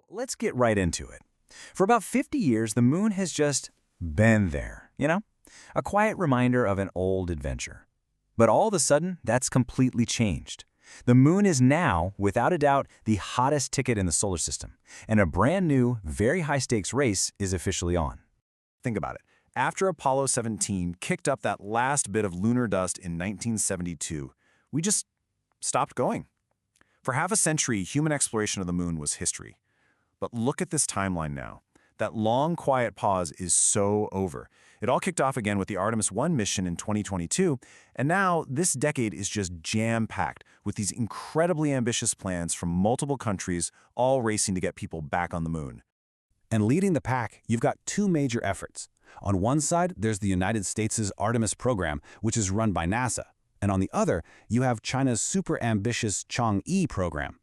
So let's get right into it. For about 50 years, the moon has just been there, A quiet reminder of an old adventure. But all of a sudden, that's completely changed. The moon is now, without a doubt, the hottest ticket in the solar system, and a brand new, very high-stakes race is officially on. Think about it. After Apollo 17 kicked up that last bit of lunar dust in 1972, we just stopped going. For half a century, human exploration of the moon was history. But look at this timeline now. That long, quiet pause is so over. It all kicked off again with the Artemis 1 mission in 2022, and now this decade is just jam-packed with these incredibly ambitious plans from multiple countries all racing to get people back on the moon. And leading the pack, you've got two major efforts. On one side, there's the United States' Artemis program, which is run by NASA. And on the other, you have China's super ambitious Chang'e program,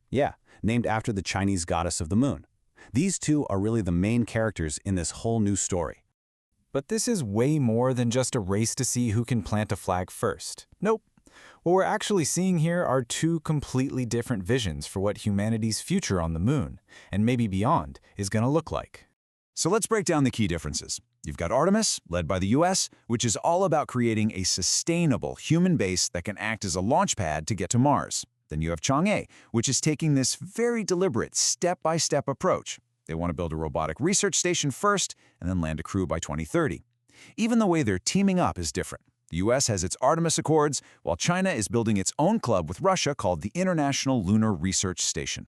named after the Chinese goddess of the moon. These two are really the main characters in this whole new story. But this is way more than just a race to see who can plant a flag first. Nope. What we're actually seeing here are two completely different visions for what humanity's future on the moon, and maybe beyond, is going to look like. So let's break down the key differences. You've got Artemis, led by the US, which is all about creating a sustainable human base that can act as a launch pad to get to Mars. Then you have Chang'e, which is taking this very deliberate, step-by-step approach. They want to build a robotic research station first and then land a crew by 2030. Even the way they're teaming up is different. The US has its Artemis Accords, while China is building its own club with Russia called the International Lunar Research Station.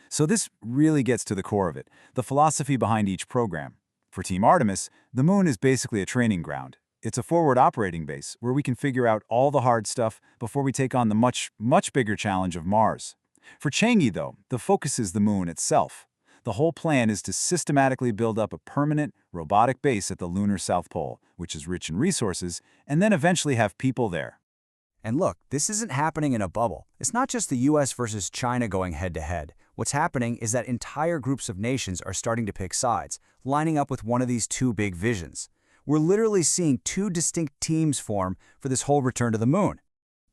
So this really gets to the core of it, the philosophy behind each program. For Team Artemis, the moon is basically a training ground. It's a forward operating base where we can figure out all the hard stuff before we take on the much bigger challenge of Mars. For Chang'e, though, the focus is the moon itself. The whole plan is to systematically build up a permanent, robotic base at the lunar South Pole, which is rich in resources, and then eventually have people there. And look, this isn't happening in a bubble. It's not just the US versus China going head-to-head. What's happening is that entire groups of nations are starting to pick sides, lining up with one of these two big visions. We're literally seeing two distinct teams form for this whole return to the moon.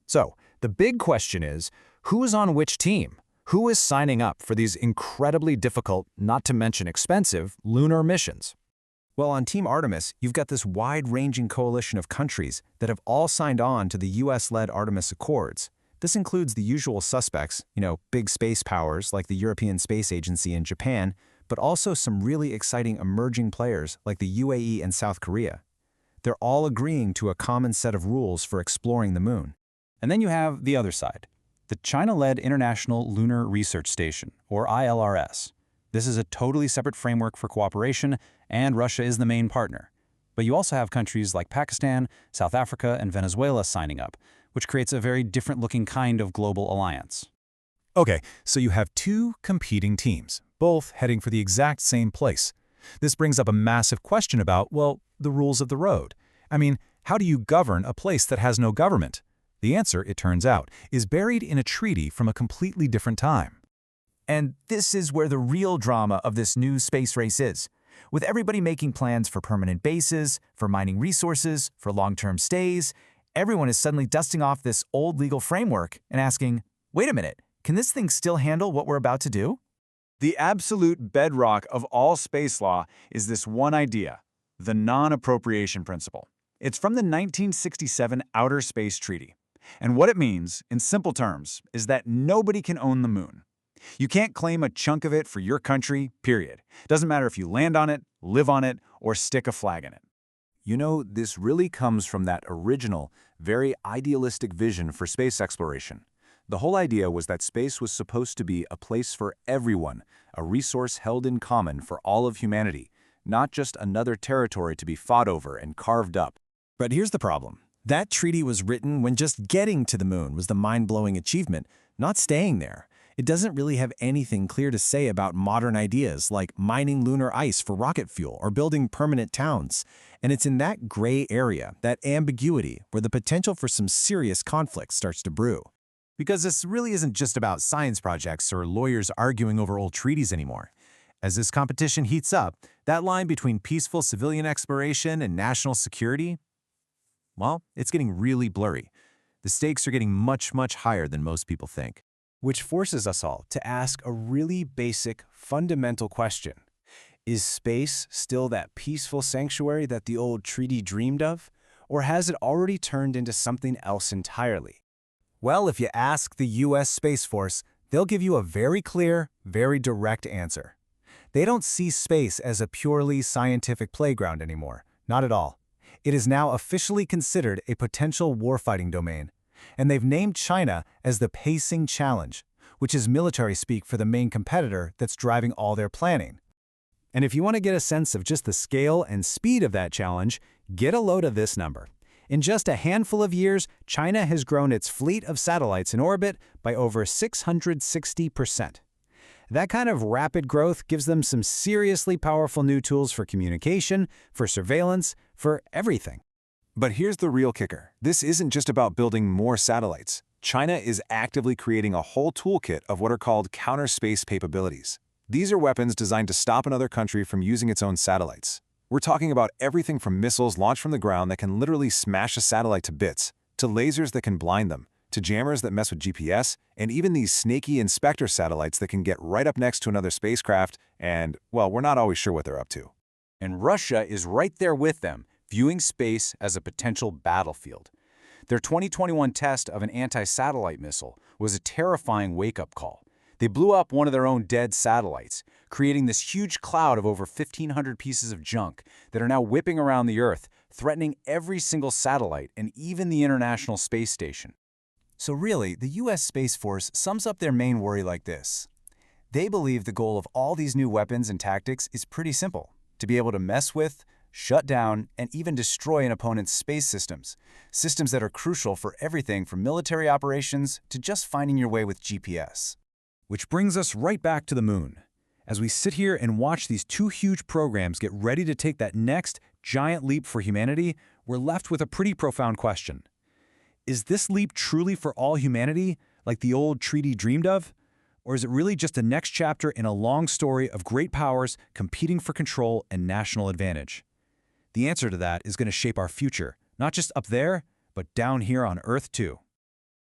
So, the big question is, who is on which team? Who is signing up for these incredibly difficult, not to mention expensive, lunar missions? Well, on Team Artemis, you've got this wide-ranging coalition of countries that have all signed on to the US-led Artemis Accords. This includes the usual suspects, big space powers like the European Space Agency and Japan, but also some really exciting emerging players like the UAE and South Korea. They're all agreeing to a common set of rules for exploring the moon. And then you have the other side, the China-led International Lunar Research Station, or ILRS. This is a totally separate framework for cooperation, and Russia is the main partner. But you also have countries like Pakistan, South Africa, and Venezuela signing up, which creates a very different-looking kind of global alliance. Okay, so you have two competing teams, both heading for the exact same place. This brings up a massive question about, the rules of the road. I mean, how do you govern a place that has no government? The answer, it turns out, is buried in a treaty from a completely different time. And this is where the real drama of this new space race is. With everybody making plans for permanent bases, for mining resources, for long-term stays, everyone is suddenly dusting off this old legal framework and asking, wait a minute, can this thing still handle what we're about to do? The absolute bedrock of all space law is this one idea, the non-appropriation principle. It's from the 1967 Outer Space Treaty. And what it means, in simple terms, is that nobody can own the moon. You can't claim a chunk of it for your country, period. Doesn't matter if you land on it, live on it, or stick a flag in it. This really comes from that original, very idealistic vision for space exploration. The whole idea was that space was supposed to be a place for everyone, a resource held in common for all of humanity, not just another territory to be fought over and carved up. But here's the problem. That treaty was written when just getting to the moon was the mind-blowing achievement, not staying there. It doesn't really have anything clear to say about modern ideas like mining lunar ice for rocket fuel or building permanent towns. And it's in that gray area, that ambiguity, where the potential for some serious conflict starts to brew. Because this really isn't just about science projects or lawyers arguing over old treaties anymore. As this competition heats up, that line between peaceful civilian exploration and national security, it's getting really blurry. The stakes are getting much higher than most people think. Which forces us all to ask a really basic, fundamental question. Is space still that peaceful sanctuary that the old treaty dreamed of? Or has it already turned into something else entirely? Well, if you ask the U.S. Space Force, they'll give you a very clear, very direct answer. They don't see space as a purely scientific playground anymore. Not at all. It is now officially considered a potential warfighting domain. And they've named China as the pacing challenge, which is military speak for the main competitor that's driving all their planning. And if you want to get a sense of just the scale and speed of that challenge, get a load of this number. In just a handful of years, China has grown its fleet of satellites in orbit by over 660%. That kind of rapid growth gives them some seriously powerful new tools for communication, for surveillance, for everything. But here's the real kicker. This isn't just about building more satellites. China is actively creating a whole toolkit of what are called counter-space capabilities. These are weapons designed to stop another country from using its own satellites. We're talking about everything from missiles launched from the ground that can literally smash a satellite to bits, to lasers that can blind them, to jammers that mess with GPS, and even these snaky inspector satellites that can get right up next to another spacecraft and, well, we're not always sure what they're up to. And Russia is right there with them, viewing space as a potential battlefield. Their 2021 test of an anti-satellite missile was a terrifying wake-up call. They blew up one of their own dead satellites, creating this huge cloud of over 1,500 pieces of junk that are now whipping around the Earth, threatening every single satellite and even the International Space Station. So really, the U.S. Space Force sums up their main worry like this. They believe the goal of all these new weapons and tactics is pretty simple: to be able to mess with, shut down, and even destroy an opponent's space systems. Systems that are crucial for everything from military operations to just finding your way with GPS. Which brings us right back to the moon. As we sit here and watch these two huge programs get ready to take that next giant leap for humanity, we're left with a pretty profound question. Is this leap truly for all humanity, like the old treaty dreamed of? Or is it really just a next chapter in a long story of great powers competing for control and national advantage? The answer to that is going to shape our future, not just up there, but down here on Earth too.